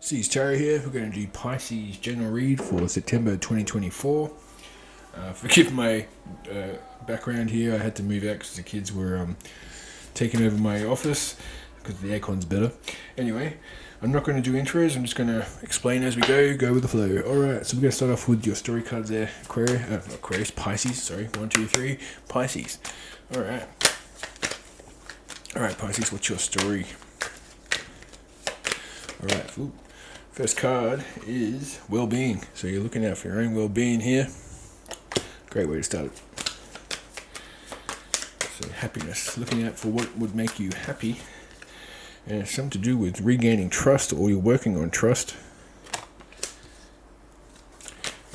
Pisces Tarot here. We're going to do Pisces general read for September 2024. Forgive my background here. I had to move out because the kids were taking over my office because the aircon's better. Anyway, I'm not going to do intros. I'm just going to explain as we go with the flow. Alright, so we're going to start off with your story cards there. Aquarius, Pisces, sorry. 1, 2, 3, Pisces. Alright, Pisces, what's your story? Alright, first card is well-being. So you're looking out for your own well-being here. Great way to start it. So happiness, looking out for what would make you happy. And it's something to do with regaining trust, or you're working on trust.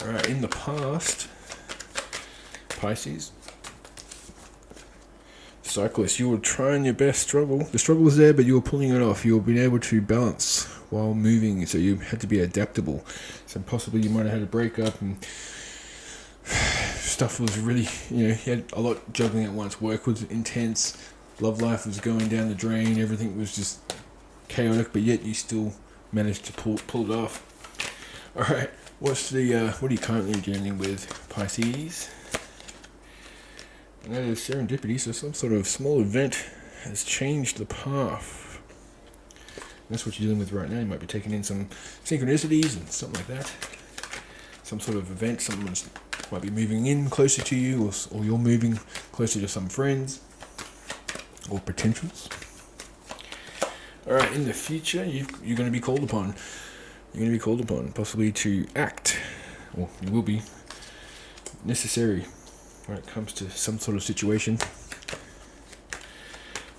Alright, in the past, Pisces, cyclist, you were trying your best struggle. The struggle was there, but you were pulling it off. You were being able to balance while moving, so you had to be adaptable. So possibly you might have had a breakup and stuff was really, you had a lot juggling at once. Work was intense, love life was going down the drain, everything was just chaotic, but yet you still managed to pull it off. Alright, what are you currently dealing with, Pisces? And that is serendipity, so some sort of small event has changed the path. That's what you're dealing with right now. You might be taking in some synchronicities and something like that. Some sort of event, someone might be moving in closer to you, or you're moving closer to some friends or potentials. Alright, in the future, you're going to be called upon. You're going to be called upon, possibly to act, or you will be necessary when it comes to some sort of situation.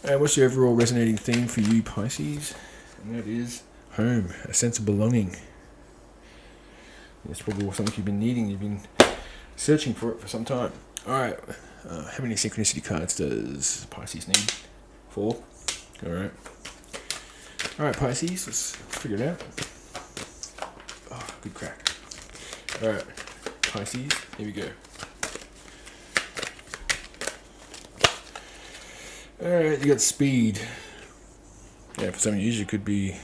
And what's the overall resonating theme for you, Pisces? And that is home, a sense of belonging. It's probably something you've been needing. You've been searching for it for some time. Alright, how many synchronicity cards does Pisces need? 4. Alright, Pisces, let's figure it out. Oh, good crack. Alright, Pisces, here we go. Alright, you got speed. Yeah, for some of you, it could be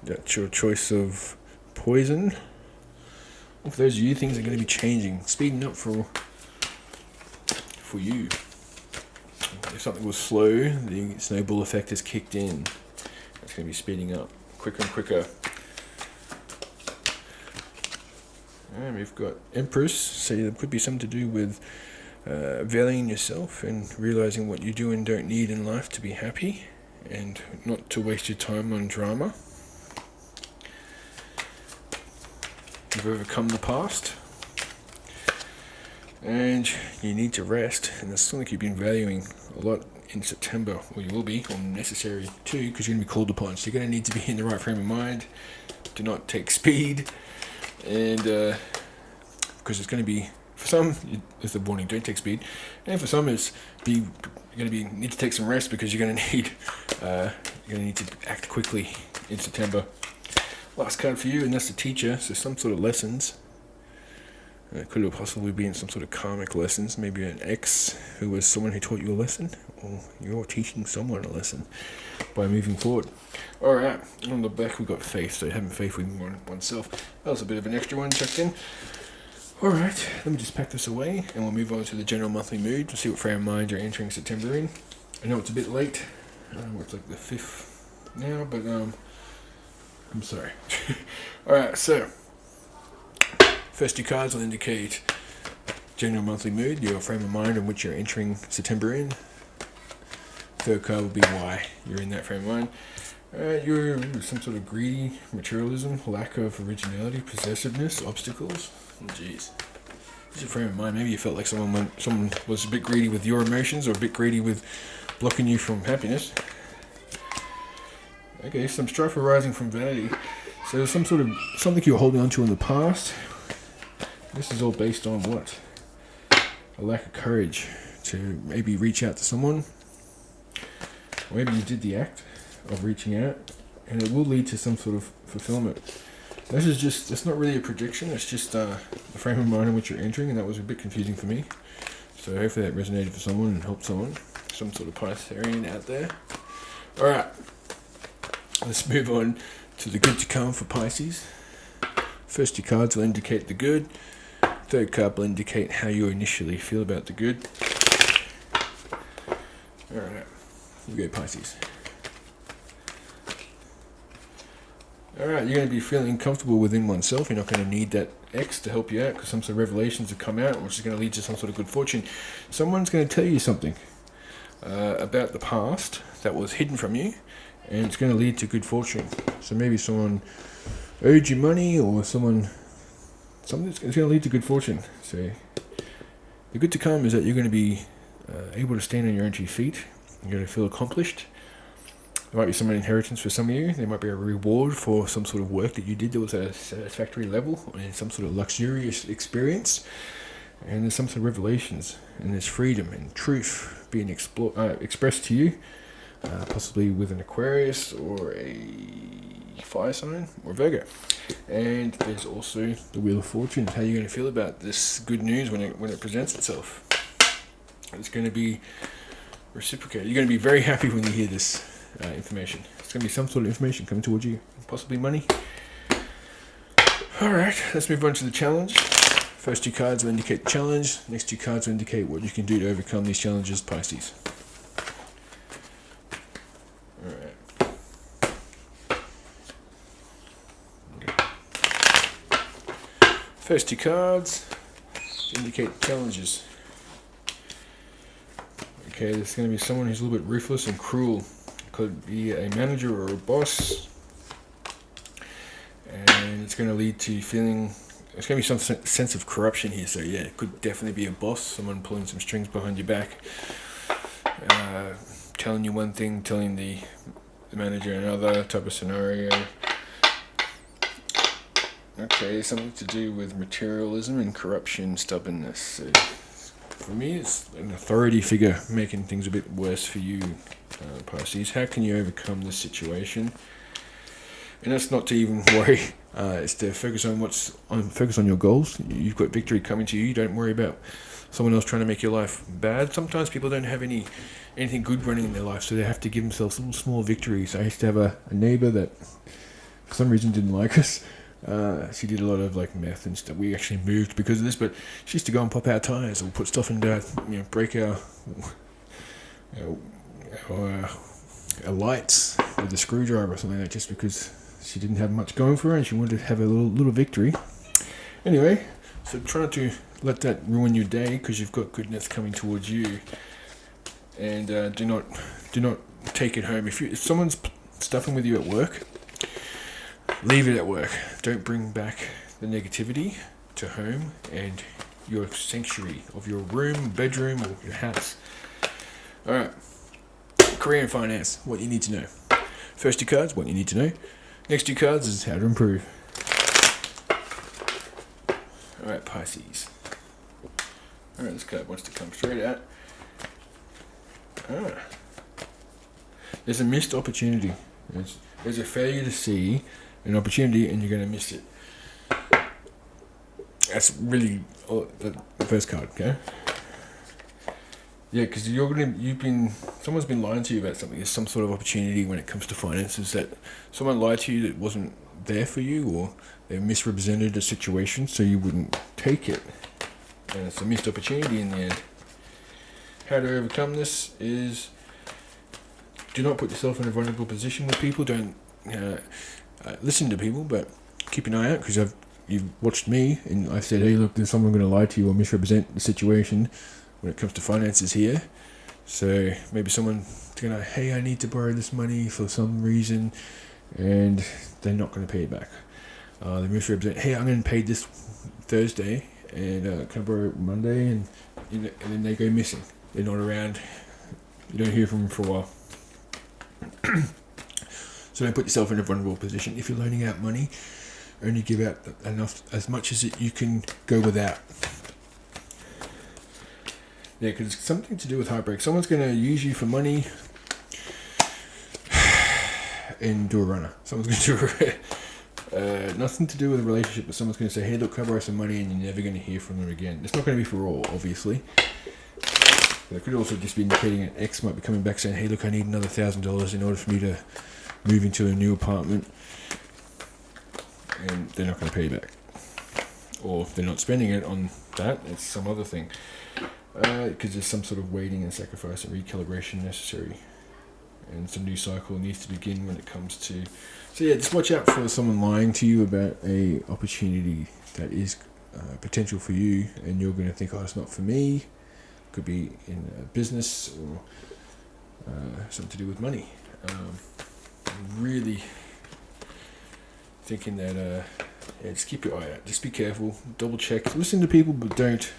that your choice of poison. Well, for those of you, things are going to be changing, speeding up for you. If something was slow, the snowball effect has kicked in. It's going to be speeding up quicker and quicker. And we've got Empress, so there could be something to do with valuing yourself and realizing what you do and don't need in life to be happy, and not to waste your time on drama. You've overcome the past, and you need to rest, and that's something you've been valuing a lot in September, or you will be, or necessary too, because you're going to be called upon. So you're going to need to be in the right frame of mind. Do not take speed, and because it's going to be, for some, it's a warning, don't take speed, and for some, you're going to need to take some rest, because you're going to need to act quickly in September. Last card for you, and that's the teacher. So some sort of lessons. It could have possibly been some sort of karmic lessons, maybe an ex who was someone who taught you a lesson, or you're teaching someone a lesson by moving forward. Alright, on the back we've got faith, so having faith with oneself. That was a bit of an extra one chucked in. Alright, let me just pack this away, and we'll move on to the general monthly mood to see what frame of mind you're entering September in. I know it's a bit late, it's like the 5th now, but I'm sorry. Alright, so first 2 cards will indicate general monthly mood, your frame of mind in which you're entering September in. Third card will be why you're in that frame of mind. You're some sort of greedy, materialism, lack of originality, possessiveness, obstacles. Oh, jeez. What's your frame of mind? Maybe you felt like someone was a bit greedy with your emotions, or a bit greedy with blocking you from happiness. Okay, some strife arising from vanity. So there's some sort of something you're holding on to in the past. This is all based on what? A lack of courage to maybe reach out to someone. Or maybe you did the act of reaching out, and it will lead to some sort of fulfillment. This is just, it's not really a prediction, it's just the frame of mind in which you're entering, and that was a bit confusing for me. So hopefully that resonated for someone and helped someone, some sort of Piscean out there. Alright, let's move on to the good to come for Pisces. First two cards will indicate the good. Third card will indicate how you initially feel about the good. Alright, you go Pisces. Alright, you're going to be feeling comfortable within oneself. You're not going to need that X to help you out because some sort of revelations have come out, which is going to lead to some sort of good fortune. Someone's going to tell you something about the past that was hidden from you, and it's going to lead to good fortune. So maybe someone owed you money, or something that's going to lead to good fortune. So the good to come is that you're going to be able to stand on your own 2 feet. You're going to feel accomplished. There might be some inheritance for some of you. There might be a reward for some sort of work that you did that was at a satisfactory level, and some sort of luxurious experience. And there's some sort of revelations, and there's freedom and truth being expressed to you, possibly with an Aquarius or a fire sign or Virgo. And there's also the Wheel of Fortune. How you're going to feel about this good news when it presents itself. It's going to be reciprocated. You're going to be very happy when you hear this information. It's going to be some sort of information coming towards you, possibly money. Alright, let's move on to the challenge. First 2 cards will indicate the challenge. Next 2 cards will indicate what you can do to overcome these challenges, Pisces. Alright. Okay. First 2 cards indicate challenges. Okay, there's going to be someone who's a little bit ruthless and cruel. Could be a manager or a boss. And it's going to lead to feeling... There's going to be some sense of corruption here. So yeah, it could definitely be a boss. Someone pulling some strings behind your back. Telling you one thing, telling the manager another type of scenario. Okay, something to do with materialism and corruption, stubbornness. So for me, it's an authority figure making things a bit worse for you, Pisces. How can you overcome this situation? And that's not to even worry. It's to focus on your goals. You've got victory coming to you. Don't worry about someone else trying to make your life bad. Sometimes people don't have anything good running in their life, so they have to give themselves little small victories. I used to have a neighbor that for some reason didn't like us. She did a lot of like meth and stuff. We actually moved because of this, but she used to go and pop our tires or put stuff in there, break our lights with a screwdriver or something like that, just because she didn't have much going for her and she wanted to have a little victory. Anyway, so try not to let that ruin your day, because you've got goodness coming towards you. And do not take it home. If someone's stuffing with you at work, leave it at work. Don't bring back the negativity to home and your sanctuary of your room, bedroom, or your house. Alright. Career and finance, what you need to know. First 2 cards, what you need to know. Next 2 cards is how to improve. Alright, Pisces. Alright, this card wants to come straight out. There's a missed opportunity. There's a failure to see an opportunity and you're going to miss it. That's really the first card, okay? Yeah, because someone's been lying to you about something. There's some sort of opportunity when it comes to finances that someone lied to you that wasn't there for you, or they misrepresented a situation so you wouldn't take it. And it's a missed opportunity in the end. How to overcome this is do not put yourself in a vulnerable position with people. Don't listen to people, but keep an eye out, because you've watched me and I've said, hey, look, there's someone going to lie to you or misrepresent the situation when it comes to finances here. So maybe someone's going to, hey, I need to borrow this money for some reason, and they're not going to pay it back. They misrepresent, hey, I'm going to pay this Thursday, and can I borrow it Monday? And then they go missing. They're not around. You don't hear from them for a while. So don't put yourself in a vulnerable position. If you're loaning out money, only give out as much as you can go without. Yeah, because it's something to do with heartbreak. Someone's going to use you for money and do a runner. Someone's going to do nothing to do with a relationship, but someone's going to say, hey, look, can I borrow some money? And you're never going to hear from them again. It's not going to be for all, obviously. But it could also just be indicating an ex might be coming back saying, hey, look, I need another $1,000 in order for me to move into a new apartment. and they're not going to pay you back. Or if they're not spending it on that, it's some other thing. Because there's some sort of waiting and sacrifice and recalibration necessary. And some new cycle needs to begin when it comes to... So yeah, just watch out for someone lying to you about a opportunity that is potential for you, and you're going to think, oh, it's not for me. Could be in a business or something to do with money. Really thinking that just keep your eye out. Just be careful. Double check. Listen to people, but don't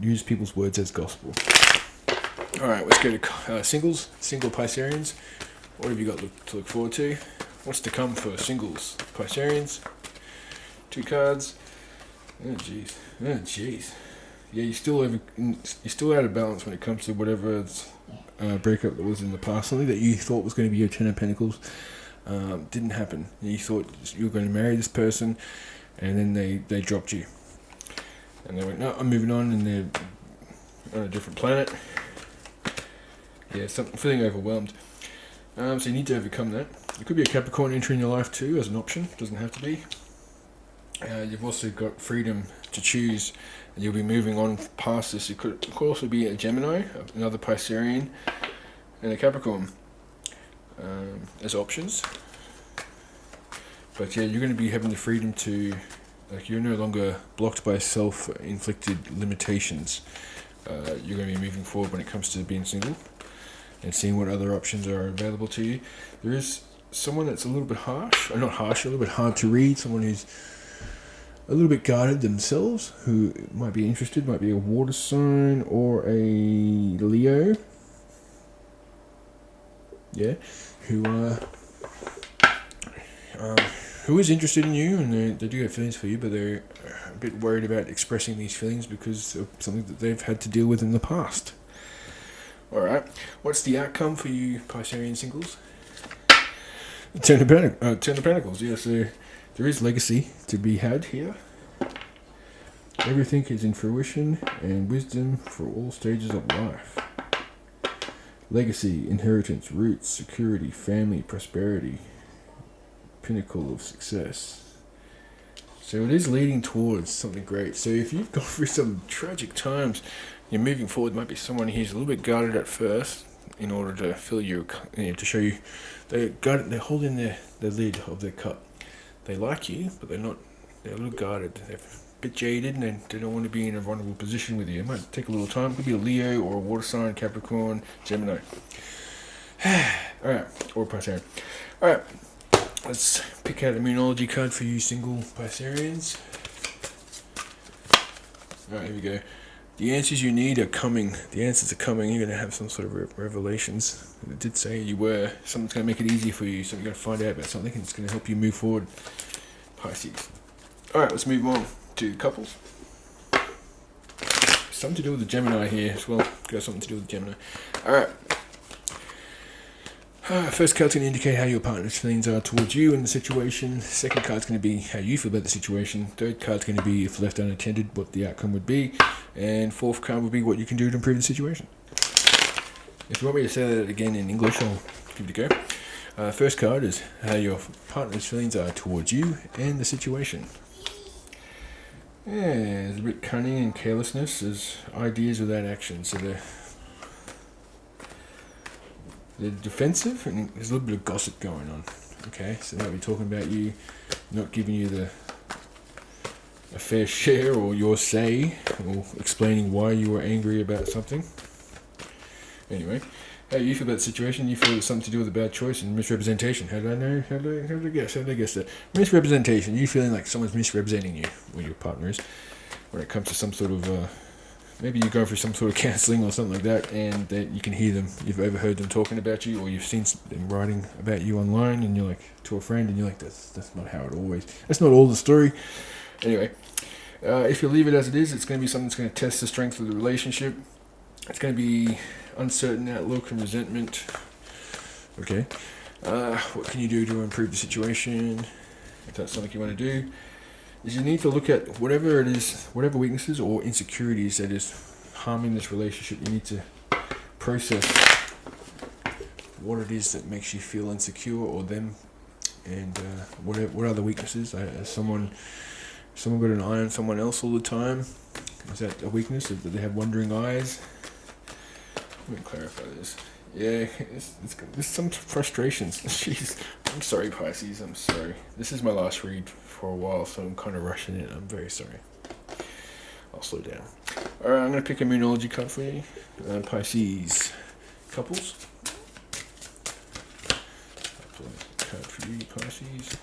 use people's words as gospel. All right, let's go to singles. Single Pisceans. What have you got to look forward to? What's to come for singles Pisceans? 2 cards. Oh jeez. Yeah, you're still out of balance when it comes to whatever breakup that was in the past. Something that you thought was going to be your 10 of Pentacles didn't happen. You thought you were going to marry this person, and then they dropped you. And they went, no, I'm moving on, and they're on a different planet. Yeah, feeling overwhelmed. So you need to overcome that. It could be a Capricorn entering your life too as an option. Doesn't have to be. You've also got freedom to choose, and you'll be moving on past this. It could also be a Gemini, another Piscean, and a Capricorn as options. But yeah, you're going to be having the freedom to, like, you're no longer blocked by self-inflicted limitations. You're going to be moving forward when it comes to being single and seeing what other options are available to you. There is someone that's a little bit harsh, or not harsh, a little bit hard to read, someone who's a little bit guarded themselves, who might be interested, might be a water sign or a Leo. Yeah, who is interested in you, and they do have feelings for you, but they're a bit worried about expressing these feelings because of something that they've had to deal with in the past. Alright, what's the outcome for you Piscean singles? Ten of Pentacles, yeah, so there is legacy to be had here. Everything is in fruition and wisdom for all stages of life. Legacy, inheritance, roots, security, family, prosperity, pinnacle of success. So it is leading towards something great. So if you've gone through some tragic times, you're moving forward. Might be someone who's a little bit guarded at first, in order to fill you, to show you they're holding the lid of their cup. They like you, but they're a little guarded. They're a bit jaded, and they don't want to be in a vulnerable position with you. It might take a little time. It could be a Leo or a water sign, Capricorn, Gemini. Alright, or Piscean. Alright, let's pick out a Moonology card for you single Pisceans. Alright, here we go. The answers you need are coming. The answers are coming. You're going to have some sort of revelations. It did say you were. Something's going to make it easier for you. Something you're going to find out about something, and it's going to help you move forward. Pisces. Alright, let's move on to couples. Something to do with the Gemini here as well. Got something to do with the Gemini. Alright. First card's going to indicate how your partner's feelings are towards you in the situation. Second card's going to be how you feel about the situation. Third card's going to be, if left unattended, what the outcome would be. And fourth card would be what you can do to improve the situation. If you want me to say that again in English, I'll give it a go. First card is how your partner's feelings are towards you and the situation. Yeah, there's a bit cunning and carelessness. There's ideas without action. So they're defensive, and there's a little bit of gossip going on. Okay, so they might be talking about you, not giving you a fair share or your say, or explaining why you were angry about something. Anyway, how you feel about the situation? You feel it's something to do with a bad choice and misrepresentation. How did I know? How did I guess? How did I guess that? Misrepresentation. You feeling like someone's misrepresenting you, or your partner is, when it comes to some sort of maybe you're going through some sort of counselling or something like that, and that you can hear them. You've overheard them talking about you, or you've seen them writing about you online, and you're like, to a friend, and you're like, that's not how it always. That's not all the story. Anyway, if you leave it as it is, it's going to be something that's going to test the strength of the relationship. It's going to be uncertain outlook and resentment. Okay, what can you do to improve the situation? If that's something you want to do, is you need to look at whatever it is, whatever weaknesses or insecurities that is harming this relationship. You need to process what it is that makes you feel insecure, or them And what are the weaknesses? Has someone got an eye on someone else all the time? Is that a weakness? That they have wandering eyes? Let me clarify this. Yeah, there's some frustrations. Jeez, I'm sorry, Pisces. I'm sorry. This is my last read for a while, so I'm kind of rushing it. I'm very sorry. I'll slow down. All right, I'm going to pick a Moonology card for you, Pisces couples. Card for you, Pisces.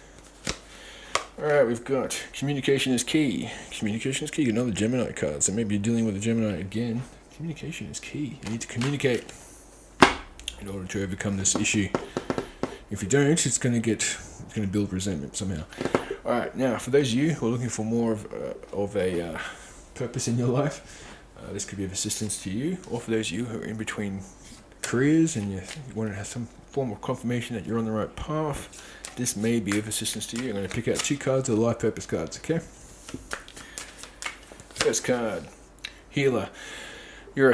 All right, we've got communication is key. Communication is key. Another Gemini card. So maybe you're dealing with a Gemini again. Communication is key. You need to communicate in order to overcome this issue. If you don't, it's going to build resentment somehow. All right, now for those of you who are looking for more of a purpose in your life, this could be of assistance to you. Or for those of you who are in between careers and you want to have some form of confirmation that you're on the right path, this may be of assistance to you. I'm going to pick out 2 cards of the life purpose cards. Okay. First card, healer. You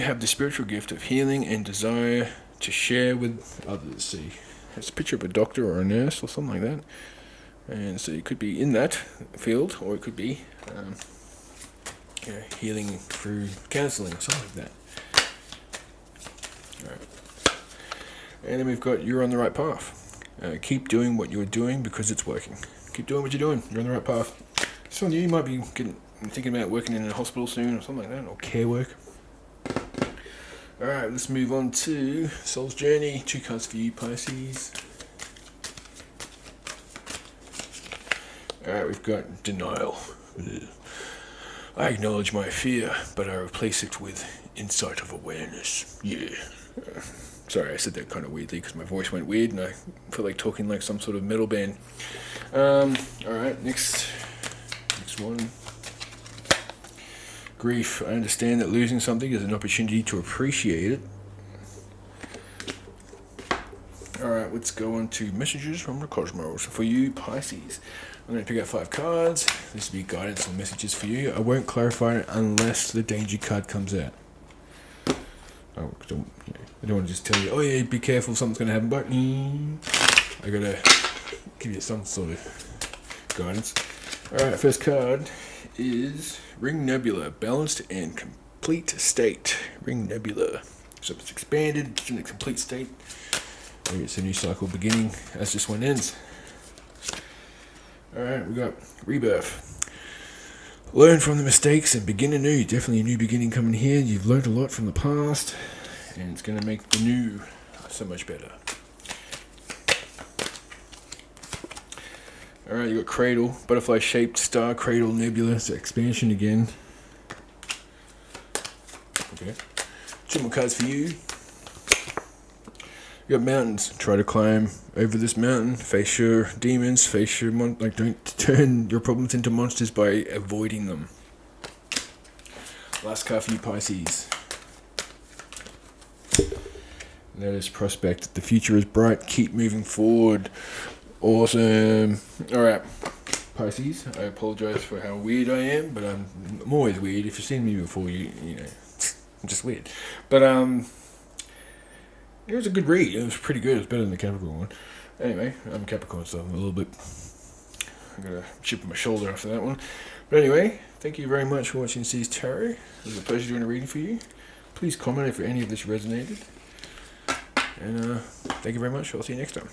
have the spiritual gift of healing and desire to share with others. See, it's a picture of a doctor or a nurse or something like that. And so you could be in that field, or it could be healing through counseling or something like that. All right. And then we've got you're on the right path. Keep doing what you're doing because it's working. Keep doing what you're doing. You're on the right path. Some of you might be thinking about working in a hospital soon or something like that, or care work. Alright, let's move on to Soul's Journey. 2 cards for you, Pisces. Alright, we've got Denial. I acknowledge my fear, but I replace it with insight of awareness. Yeah. Sorry, I said that kind of weirdly because my voice went weird and I feel like talking like some sort of metal band. Alright, next one. Grief. I understand that losing something is an opportunity to appreciate it. Alright, let's go on to messages from the cosmos. For you, Pisces, I'm going to pick out 5 cards. This will be guidance and messages for you. I won't clarify it unless the danger card comes out. I don't want to just tell you, oh yeah, be careful, something's going to happen, but I got to give you some sort of guidance. Alright, first card is Ring Nebula, balanced and complete state. Ring Nebula. So it's expanded, it's in a complete state. Maybe it's a new cycle beginning as this one ends. Alright, we got Rebirth. Learn from the mistakes and begin anew. Definitely a new beginning coming here. You've learned a lot from the past, and it's going to make the new so much better. Alright, you got Cradle, butterfly-shaped star cradle nebula, so expansion again. Okay. 2 more cards for you. You got mountains. Try to climb over this mountain. Face your demons. Face your don't turn your problems into monsters by avoiding them. Last card for you, Pisces. Notice prospect. The future is bright. Keep moving forward. Awesome. Alright, Pisces, I apologize for how weird I am, but I'm always weird. If you've seen me before, you know, I'm just weird. But it was a good read. It was pretty good. It was better than the Capricorn one. Anyway, I'm a Capricorn, so I'm a little bit, I got a chip on my shoulder after that one. But anyway, thank you very much for watching Pisces Tarot. It was a pleasure doing a reading for you. Please comment if any of this resonated. And thank you very much. I'll see you next time.